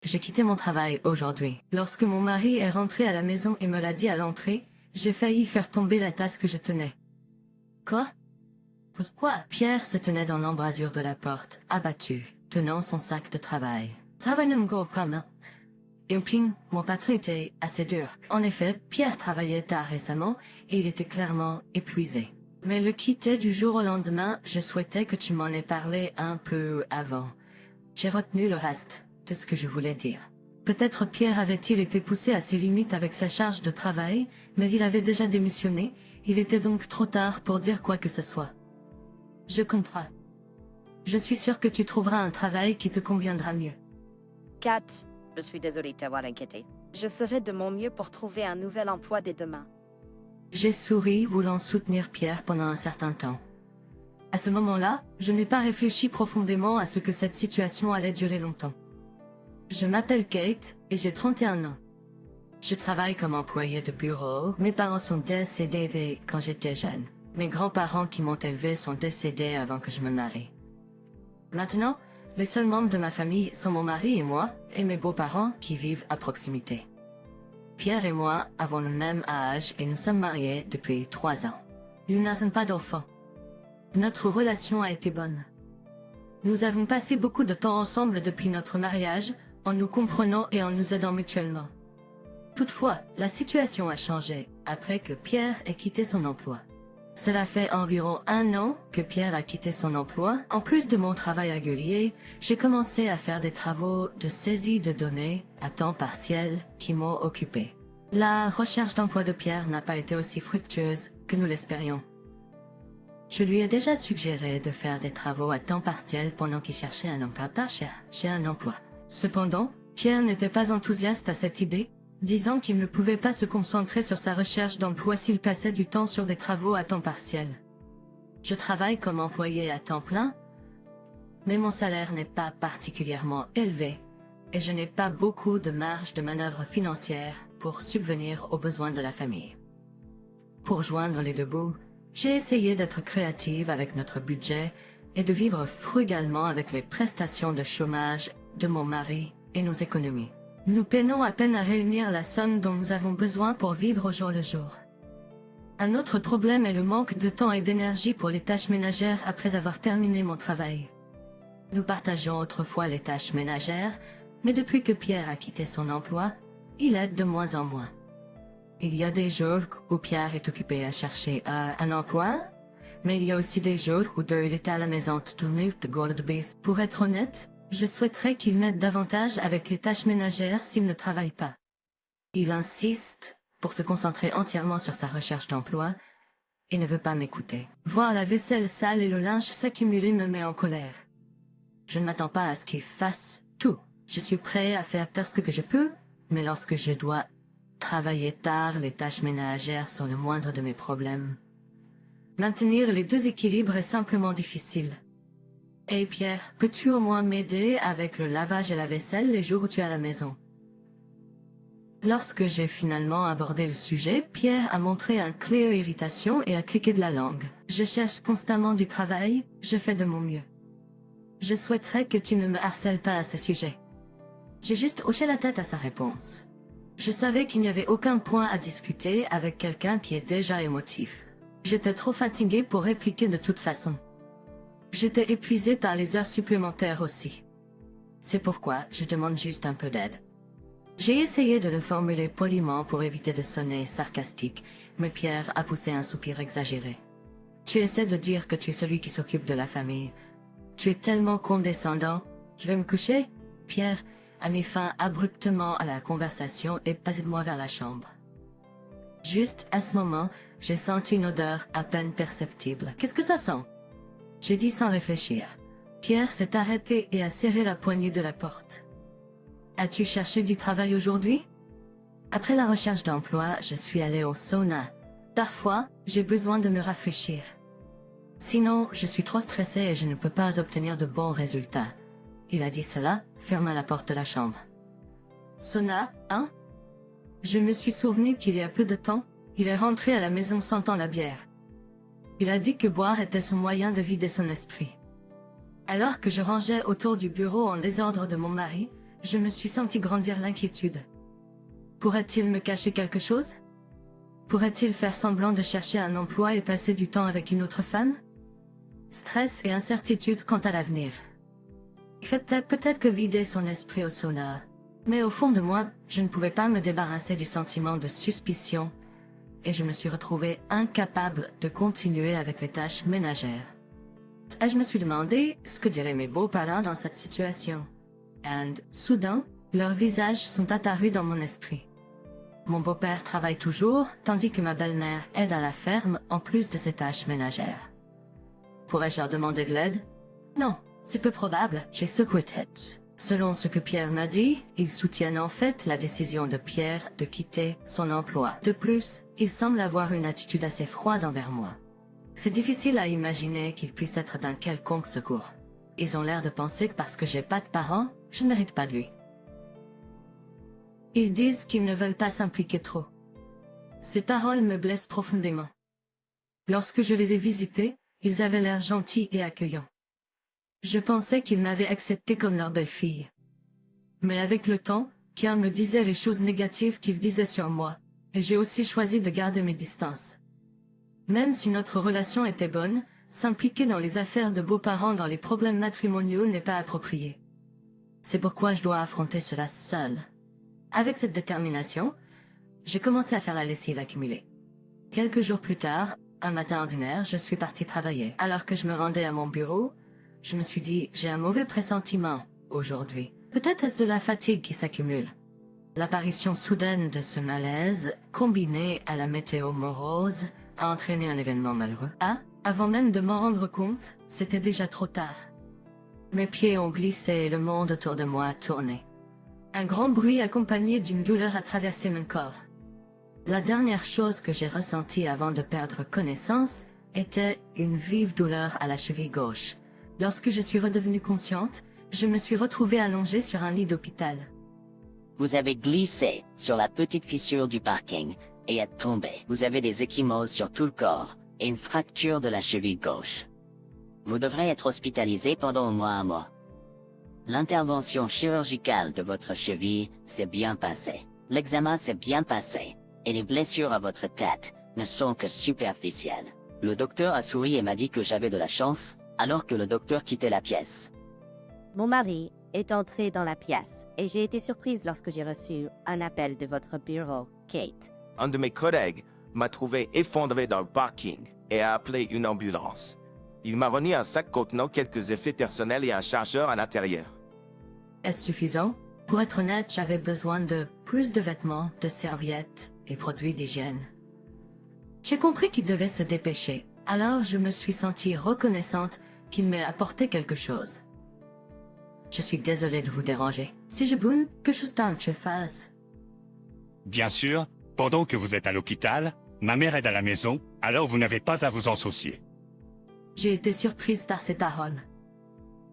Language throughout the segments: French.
J'ai quitté mon travail aujourd'hui. Lorsque mon mari est rentré à la maison et me l'a dit à l'entrée, j'ai failli faire tomber la tasse que je tenais. Quoi? Pourquoi? Pierre se tenait dans l'embrasure de la porte, abattu, tenant son sac de travail. Et puis, mon patron était assez dur. En effet, Pierre travaillait tard récemment et il était clairement épuisé. Mais le quitter du jour au lendemain, je souhaitais que tu m'en aies parlé un peu avant. J'ai retenu le reste de ce que je voulais dire. Peut-être Pierre avait-il été poussé à ses limites avec sa charge de travail, mais il avait déjà démissionné, il était donc trop tard pour dire quoi que ce soit. Je comprends. Je suis sûre que tu trouveras un travail qui te conviendra mieux. Kat, je suis désolée de t'avoir inquiété. Je ferai de mon mieux pour trouver un nouvel emploi dès demain. J'ai souri, voulant soutenir Pierre pendant un certain temps. À ce moment-là, je n'ai pas réfléchi profondément à ce que cette situation allait durer longtemps. Je m'appelle Kate et j'ai 31 ans. Je travaille comme employée de bureau. Mes parents sont décédés quand j'étais jeune. Mes grands-parents qui m'ont élevé sont décédés avant que je me marie. Maintenant, les seuls membres de ma famille sont mon mari et moi, et mes beaux-parents qui vivent à proximité. Pierre et moi avons le même âge et nous sommes mariés depuis 3 ans. Nous n'avons pas d'enfants. Notre relation a été bonne. Nous avons passé beaucoup de temps ensemble depuis notre mariage, en nous comprenant et en nous aidant mutuellement. Toutefois, la situation a changé après que Pierre ait quitté son emploi. Cela fait environ 1 an que Pierre a quitté son emploi. En plus de mon travail régulier, j'ai commencé à faire des travaux de saisie de données à temps partiel qui m'ont occupé. La recherche d'emploi de Pierre n'a pas été aussi fructueuse que nous l'espérions. Je lui ai déjà suggéré de faire des travaux à temps partiel pendant qu'il cherchait un emploi pas cher, chez un emploi. Cependant, Pierre n'était pas enthousiaste à cette idée, disant qu'il ne pouvait pas se concentrer sur sa recherche d'emploi s'il passait du temps sur des travaux à temps partiel. Je travaille comme employé à temps plein, mais mon salaire n'est pas particulièrement élevé et je n'ai pas beaucoup de marge de manœuvre financière pour subvenir aux besoins de la famille. Pour joindre les deux bouts, j'ai essayé d'être créative avec notre budget et de vivre frugalement avec les prestations de chômage de mon mari et nos économies. Nous peinons à peine à réunir la somme dont nous avons besoin pour vivre au jour le jour. Un autre problème est le manque de temps et d'énergie pour les tâches ménagères après avoir terminé mon travail. Nous partageons autrefois les tâches ménagères, mais depuis que Pierre a quitté son emploi, il aide de moins en moins. Il y a des jours où Pierre est occupé à chercher un emploi, mais il y a aussi des jours où il est à la maison tourné de Goldbees. Pour être honnête, je souhaiterais qu'il m'aide davantage avec les tâches ménagères s'il ne travaille pas. Il insiste pour se concentrer entièrement sur sa recherche d'emploi et ne veut pas m'écouter. Voir la vaisselle sale et le linge s'accumuler me met en colère. Je ne m'attends pas à ce qu'il fasse tout. Je suis prêt à faire tout ce que je peux, mais lorsque je dois travailler tard, les tâches ménagères sont le moindre de mes problèmes. Maintenir les deux équilibres est simplement difficile. Hey Pierre, peux-tu au moins m'aider avec le lavage et la vaisselle les jours où tu es à la maison? Lorsque j'ai finalement abordé le sujet, Pierre a montré un clair irritation et a cliqué de la langue. Je cherche constamment du travail, je fais de mon mieux. Je souhaiterais que tu ne me harcèles pas à ce sujet. J'ai juste hoché la tête à sa réponse. Je savais qu'il n'y avait aucun point à discuter avec quelqu'un qui est déjà émotif. J'étais trop fatiguée pour répliquer de toute façon. J'étais épuisée par les heures supplémentaires aussi. C'est pourquoi je demande juste un peu d'aide. J'ai essayé de le formuler poliment pour éviter de sonner sarcastique, mais Pierre a poussé un soupir exagéré. Tu essaies de dire que tu es celui qui s'occupe de la famille. Tu es tellement condescendant. Je vais me coucher? Pierre a mis fin abruptement à la conversation et passé de moi vers la chambre. Juste à ce moment, j'ai senti une odeur à peine perceptible. Qu'est-ce que ça sent? J'ai dit sans réfléchir. Pierre s'est arrêté et a serré la poignée de la porte. As-tu cherché du travail aujourd'hui? Après la recherche d'emploi, je suis allée au sauna. Parfois, j'ai besoin de me rafraîchir. Sinon, je suis trop stressée et je ne peux pas obtenir de bons résultats. Il a dit cela, fermant la porte de la chambre. Sauna, hein? Je me suis souvenu qu'il y a peu de temps, il est rentré à la maison sentant la bière. Il a dit que boire était son moyen de vider son esprit. Alors que je rangeais autour du bureau en désordre de mon mari, je me suis senti grandir l'inquiétude. Pourrait-il me cacher quelque chose? Pourrait-il faire semblant de chercher un emploi et passer du temps avec une autre femme? Stress et incertitude quant à l'avenir. Il fait peut-être que vider son esprit au sauna. Mais au fond de moi, je ne pouvais pas me débarrasser du sentiment de suspicion et je me suis retrouvée incapable de continuer avec les tâches ménagères. Et je me suis demandé ce que diraient mes beaux-parents dans cette situation. Et soudain, leurs visages sont apparus dans mon esprit. Mon beau-père travaille toujours, tandis que ma belle-mère aide à la ferme en plus de ses tâches ménagères. Pourrais-je leur demander de l'aide? Non, c'est peu probable, j'ai secoué tête. Selon ce que Pierre m'a dit, ils soutiennent en fait la décision de Pierre de quitter son emploi. De plus, ils semblent avoir une attitude assez froide envers moi. C'est difficile à imaginer qu'ils puissent être d'un quelconque secours. Ils ont l'air de penser que parce que j'ai pas de parents, je ne mérite pas de lui. Ils disent qu'ils ne veulent pas s'impliquer trop. Ces paroles me blessent profondément. Lorsque je les ai visités, ils avaient l'air gentils et accueillants. Je pensais qu'ils m'avaient accepté comme leur belle-fille. Mais avec le temps, Pierre me disait les choses négatives qu'il disait sur moi, et j'ai aussi choisi de garder mes distances. Même si notre relation était bonne, s'impliquer dans les affaires de beaux-parents dans les problèmes matrimoniaux n'est pas approprié. C'est pourquoi je dois affronter cela seule. Avec cette détermination, j'ai commencé à faire la lessive accumulée. Quelques jours plus tard, un matin ordinaire, je suis partie travailler. Alors que je me rendais à mon bureau, je me suis dit, j'ai un mauvais pressentiment aujourd'hui. Peut-être est-ce de la fatigue qui s'accumule. L'apparition soudaine de ce malaise, combinée à la météo morose, a entraîné un événement malheureux. Avant même de m'en rendre compte, c'était déjà trop tard. Mes pieds ont glissé et le monde autour de moi a tourné. Un grand bruit accompagné d'une douleur a traversé mon corps. La dernière chose que j'ai ressentie avant de perdre connaissance était une vive douleur à la cheville gauche. Lorsque je suis redevenue consciente, je me suis retrouvée allongée sur un lit d'hôpital. Vous avez glissé sur la petite fissure du parking et êtes tombé. Vous avez des ecchymoses sur tout le corps et une fracture de la cheville gauche. Vous devrez être hospitalisé pendant au moins un mois. L'intervention chirurgicale de votre cheville s'est bien passée. L'examen s'est bien passé et les blessures à votre tête ne sont que superficielles. Le docteur a souri et m'a dit que j'avais de la chance alors que le docteur quittait la pièce. Mon mari est entré dans la pièce et j'ai été surprise lorsque j'ai reçu un appel de votre bureau, Kate. Un de mes collègues m'a trouvé effondré dans le parking et a appelé une ambulance. Il m'a remis un sac contenant quelques effets personnels et un chargeur à l'intérieur. Est-ce suffisant? Pour être honnête, j'avais besoin de plus de vêtements, de serviettes et produits d'hygiène. J'ai compris qu'il devait se dépêcher, alors je me suis sentie reconnaissante qu'il m'ait apporté quelque chose. Je suis désolée de vous déranger. Si je boune, que chose d'autre je fasse? Bien sûr, pendant que vous êtes à l'hôpital, ma mère est à la maison, alors vous n'avez pas à vous en soucier. J'ai été surprise par ces paroles.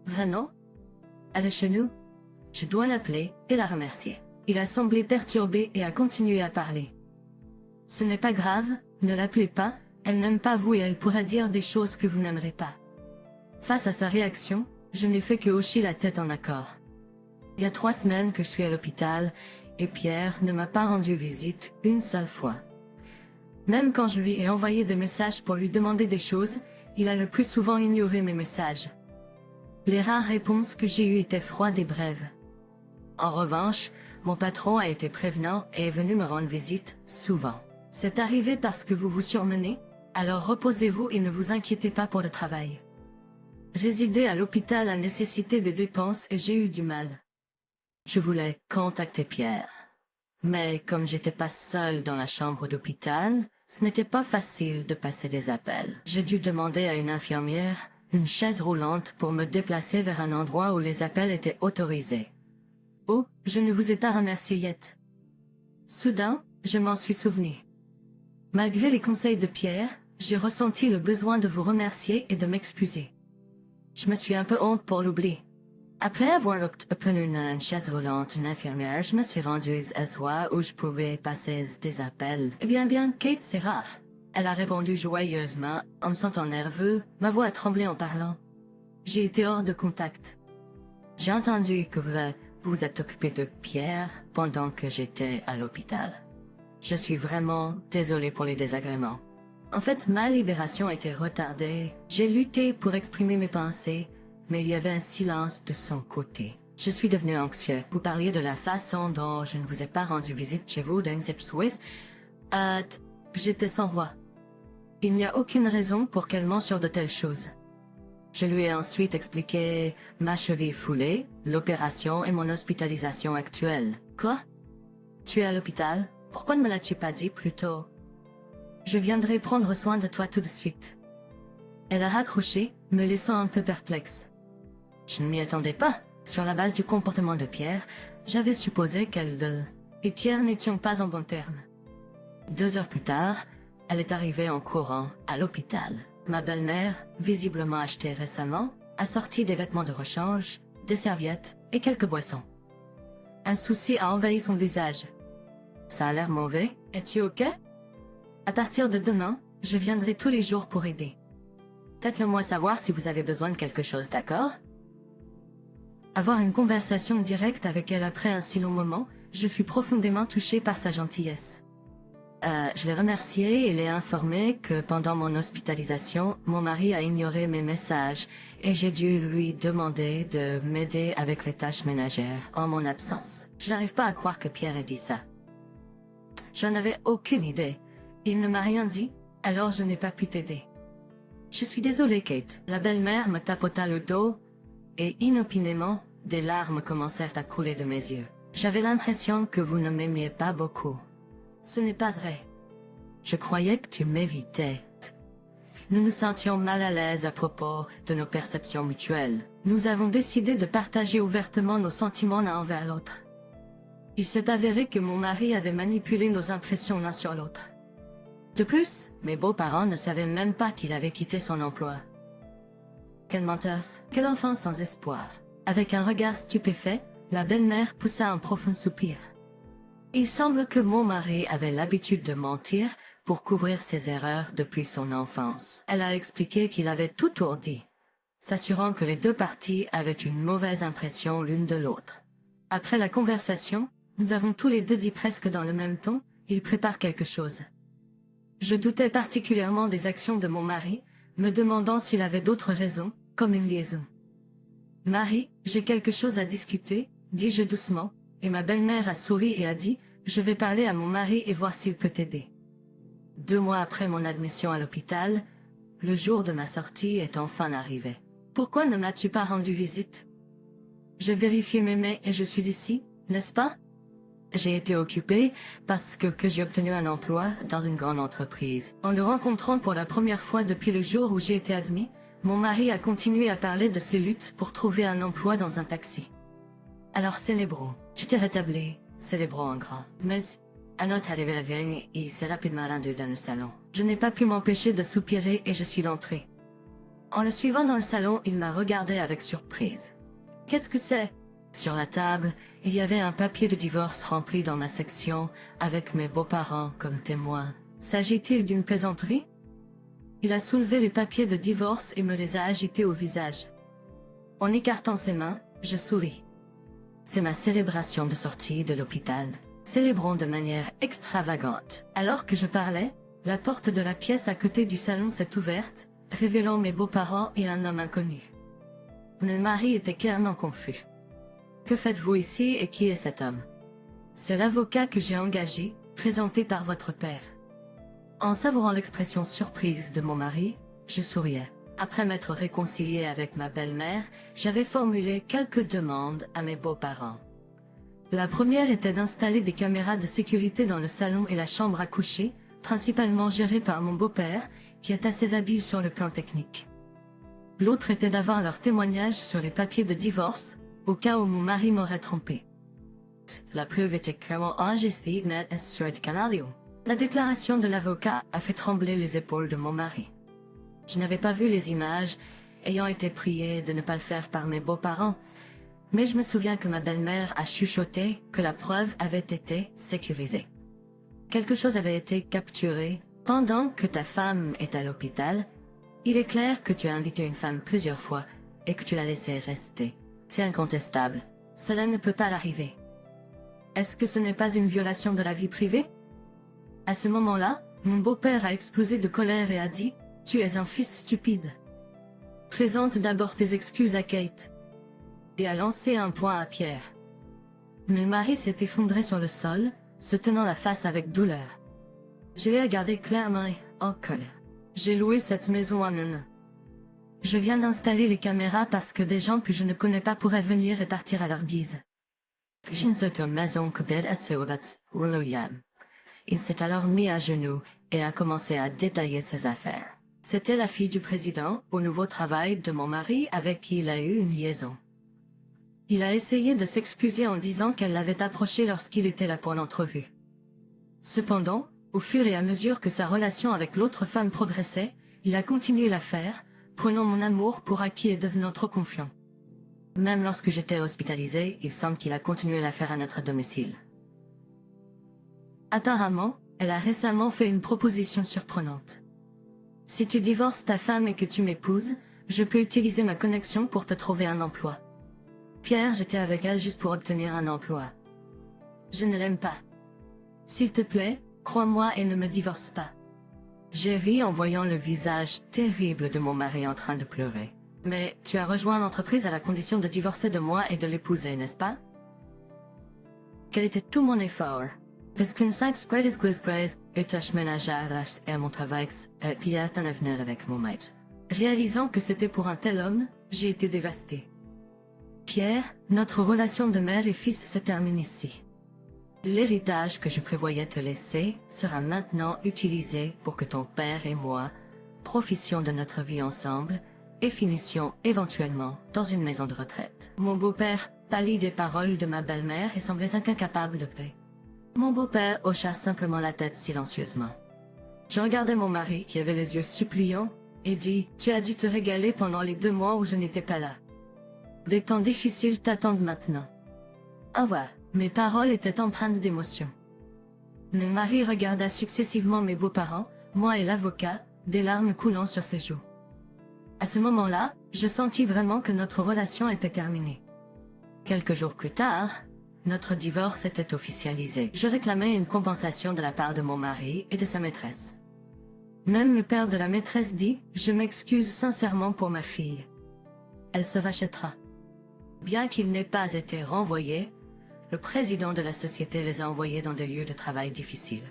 Vraiment? Elle est chez nous? Je dois l'appeler et la remercier. Il a semblé perturbé et a continué à parler. Ce n'est pas grave, ne l'appelez pas, elle n'aime pas vous et elle pourra dire des choses que vous n'aimerez pas. Face à sa réaction, je n'ai fait que hocher la tête en accord. Il y a 3 semaines que je suis à l'hôpital et Pierre ne m'a pas rendu visite une seule fois. Même quand je lui ai envoyé des messages pour lui demander des choses, il a le plus souvent ignoré mes messages. Les rares réponses que j'ai eues étaient froides et brèves. En revanche, mon patron a été prévenant et est venu me rendre visite souvent. C'est arrivé parce que vous vous surmenez, alors reposez-vous et ne vous inquiétez pas pour le travail. Résider à l'hôpital a nécessité des dépenses et j'ai eu du mal. Je voulais contacter Pierre. Mais comme j'étais pas seule dans la chambre d'hôpital, ce n'était pas facile de passer des appels. J'ai dû demander à une infirmière une chaise roulante pour me déplacer vers un endroit où les appels étaient autorisés. Oh, je ne vous ai pas remercié yet. Soudain, je m'en suis souvenu. Malgré les conseils de Pierre, j'ai ressenti le besoin de vous remercier et de m'excuser. Je me suis un peu honte pour l'oubli. Après avoir obtenu une chaise roulante, une infirmière, je me suis rendue à soi où je pouvais passer des appels. Eh bien, Kate, c'est rare. Elle a répondu joyeusement, en me sentant nerveux, ma voix a tremblé en parlant. J'ai été hors de contact. J'ai entendu que vous êtes occupé de Pierre pendant que j'étais à l'hôpital. Je suis vraiment désolé pour les désagréments. En fait, ma libération a été retardée. J'ai lutté pour exprimer mes pensées, mais il y avait un silence de son côté. Je suis devenu anxieux. Vous parliez de la façon dont je ne vous ai pas rendu visite chez vous dans Suisse. J'étais sans voix. Il n'y a aucune raison pour qu'elle mente sur de telles choses. Je lui ai ensuite expliqué ma cheville foulée, l'opération et mon hospitalisation actuelle. Quoi? Tu es à l'hôpital? Pourquoi ne me l'as-tu pas dit plus tôt? Je viendrai prendre soin de toi tout de suite. Elle a raccroché, me laissant un peu perplexe. Je ne m'y attendais pas. Sur la base du comportement de Pierre, j'avais supposé qu'elle et Pierre n'étions pas en bons termes. 2 heures plus tard, elle est arrivée en courant à l'hôpital. Ma belle-mère, visiblement achetée récemment, a sorti des vêtements de rechange, des serviettes et quelques boissons. Un souci a envahi son visage. Ça a l'air mauvais. Es-tu ok? À partir de demain, je viendrai tous les jours pour aider. Faites-le moi savoir si vous avez besoin de quelque chose, d'accord? Avoir une conversation directe avec elle après un si long moment, je fus profondément touchée par sa gentillesse. Je l'ai remerciée et l'ai informée que pendant mon hospitalisation, mon mari a ignoré mes messages et j'ai dû lui demander de m'aider avec les tâches ménagères en mon absence. Je n'arrive pas à croire que Pierre ait dit ça. Je n'avais aucune idée. Il ne m'a rien dit, alors je n'ai pas pu t'aider. Je suis désolée, Kate. La belle-mère me tapota le dos et inopinément, des larmes commencèrent à couler de mes yeux. J'avais l'impression que vous ne m'aimiez pas beaucoup. Ce n'est pas vrai. Je croyais que tu m'évitais. Nous nous sentions mal à l'aise à propos de nos perceptions mutuelles. Nous avons décidé de partager ouvertement nos sentiments l'un envers l'autre. Il s'est avéré que mon mari avait manipulé nos impressions l'un sur l'autre. De plus, mes beaux-parents ne savaient même pas qu'il avait quitté son emploi. Quel menteur, quel enfant sans espoir. Avec un regard stupéfait, la belle-mère poussa un profond soupir. Il semble que mon mari avait l'habitude de mentir pour couvrir ses erreurs depuis son enfance. Elle a expliqué qu'il avait tout ourdi, s'assurant que les 2 parties avaient une mauvaise impression l'une de l'autre. Après la conversation, nous avons tous les 2 dit presque dans le même ton, il prépare quelque chose. Je doutais particulièrement des actions de mon mari, me demandant s'il avait d'autres raisons, comme une liaison. Marie, j'ai quelque chose à discuter, dis-je doucement, et ma belle-mère a souri et a dit, je vais parler à mon mari et voir s'il peut t'aider. 2 mois après mon admission à l'hôpital, le jour de ma sortie est enfin arrivé. Pourquoi ne m'as-tu pas rendu visite? J'ai vérifié mes mails et je suis ici, n'est-ce pas? J'ai été occupée parce que j'ai obtenu un emploi dans une grande entreprise. En le rencontrant pour la première fois depuis le jour où j'ai été admis, mon mari a continué à parler de ses luttes pour trouver un emploi dans un taxi. Alors célébrons. Tu t'es rétabli, célébrons en grand. Mais, à notre arrivée à la veille, il s'est rapidement rendu dans le salon. Je n'ai pas pu m'empêcher de soupirer et je suis entrée. En le suivant dans le salon, il m'a regardé avec surprise. Qu'est-ce que c'est? Sur la table, il y avait un papier de divorce rempli dans ma section, avec mes beaux-parents comme témoins. S'agit-il d'une plaisanterie? Il a soulevé les papiers de divorce et me les a agités au visage. En écartant ses mains, je souris. C'est ma célébration de sortie de l'hôpital. Célébrons de manière extravagante. Alors que je parlais, la porte de la pièce à côté du salon s'est ouverte, révélant mes beaux-parents et un homme inconnu. Mon mari était clairement confus. Que faites-vous ici et qui est cet homme? C'est l'avocat que j'ai engagé, présenté par votre père. En savourant l'expression surprise de mon mari, je souriais. Après m'être réconcilié avec ma belle-mère, j'avais formulé quelques demandes à mes beaux-parents. La première était d'installer des caméras de sécurité dans le salon et la chambre à coucher, principalement gérées par mon beau-père, qui est assez habile sur le plan technique. L'autre était d'avoir leur témoignage sur les papiers de divorce, au cas où mon mari m'aurait trompé. La preuve était clairement enregistrée sur le canal. La déclaration de l'avocat a fait trembler les épaules de mon mari. Je n'avais pas vu les images, ayant été priée de ne pas le faire par mes beaux-parents, mais je me souviens que ma belle-mère a chuchoté que la preuve avait été sécurisée. Quelque chose avait été capturé. Pendant que ta femme est à l'hôpital, il est clair que tu as invité une femme plusieurs fois et que tu l'as laissée rester. C'est incontestable. Cela ne peut pas arriver. Est-ce que ce n'est pas une violation de la vie privée? À ce moment-là, mon beau-père a explosé de colère et a dit « Tu es un fils stupide. Présente d'abord tes excuses à Kate. » Et a lancé un poing à Pierre. Mais Marie s'est effondrée sur le sol, se tenant la face avec douleur. Je l'ai regardé clairement et en colère. J'ai loué cette maison à Nana. Je viens d'installer les caméras parce que des gens que je ne connais pas pourraient venir et partir à leur guise. J'ai une maison que bed William. Il s'est alors mis à genoux et a commencé à détailler ses affaires. C'était la fille du président, au nouveau travail de mon mari avec qui il a eu une liaison. Il a essayé de s'excuser en disant qu'elle l'avait approché lorsqu'il était là pour l'entrevue. Cependant, au fur et à mesure que sa relation avec l'autre femme progressait, il a continué l'affaire, prenant mon amour pour acquis et devenant trop confiant. Même lorsque j'étais hospitalisée, il semble qu'il a continué l'affaire à notre domicile. Apparemment, elle a récemment fait une proposition surprenante. Si tu divorces ta femme et que tu m'épouses, je peux utiliser ma connexion pour te trouver un emploi. Pierre, j'étais avec elle juste pour obtenir un emploi. Je ne l'aime pas. S'il te plaît, crois-moi et ne me divorce pas. J'ai ri en voyant le visage terrible de mon mari en train de pleurer. Mais tu as rejoint l'entreprise à la condition de divorcer de moi et de l'épouser, n'est-ce pas? Quel était tout mon effort? Parce qu'une site grace et tâche ménagère et mon travail et Pierre d'un avenir avec mon maître. Réalisant que c'était pour un tel homme, j'ai été dévastée. Pierre, notre relation de mère et fils se termine ici. L'héritage que je prévoyais te laisser sera maintenant utilisé pour que ton père et moi profitions de notre vie ensemble et finissions éventuellement dans une maison de retraite. Mon beau-père pâlit des paroles de ma belle-mère et semblait incapable de paix. Mon beau-père hocha simplement la tête silencieusement. Je regardais mon mari qui avait les yeux suppliants et dit « Tu as dû te régaler pendant les 2 mois où je n'étais pas là. Des temps difficiles t'attendent maintenant. » Au revoir. Mes paroles étaient empreintes d'émotion. Mais Marie regarda successivement mes beaux-parents, moi et l'avocat, des larmes coulant sur ses joues. À ce moment-là, je sentis vraiment que notre relation était terminée. Quelques jours plus tard, notre divorce était officialisé. Je réclamais une compensation de la part de mon mari et de sa maîtresse. Même le père de la maîtresse dit « Je m'excuse sincèrement pour ma fille. Elle se rachètera. » Bien qu'il n'ait pas été renvoyé, le président de la société les a envoyés dans des lieux de travail difficiles.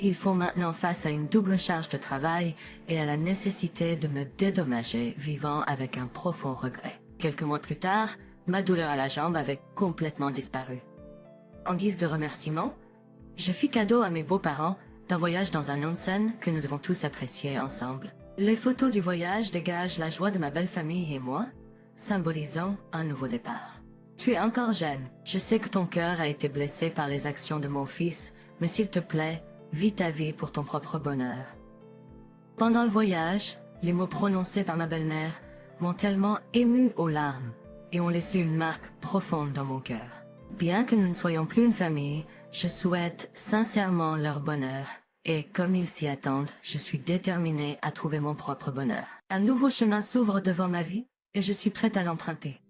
Ils font maintenant face à une double charge de travail et à la nécessité de me dédommager, vivant avec un profond regret. Quelques mois plus tard, ma douleur à la jambe avait complètement disparu. En guise de remerciement, je fis cadeau à mes beaux-parents d'un voyage dans un onsen que nous avons tous apprécié ensemble. Les photos du voyage dégagent la joie de ma belle famille et moi, symbolisant un nouveau départ. Tu es encore jeune. Je sais que ton cœur a été blessé par les actions de mon fils, mais s'il te plaît, vis ta vie pour ton propre bonheur. Pendant le voyage, les mots prononcés par ma belle-mère m'ont tellement ému aux larmes et ont laissé une marque profonde dans mon cœur. Bien que nous ne soyons plus une famille, je souhaite sincèrement leur bonheur et comme ils s'y attendent, je suis déterminée à trouver mon propre bonheur. Un nouveau chemin s'ouvre devant ma vie et je suis prête à l'emprunter.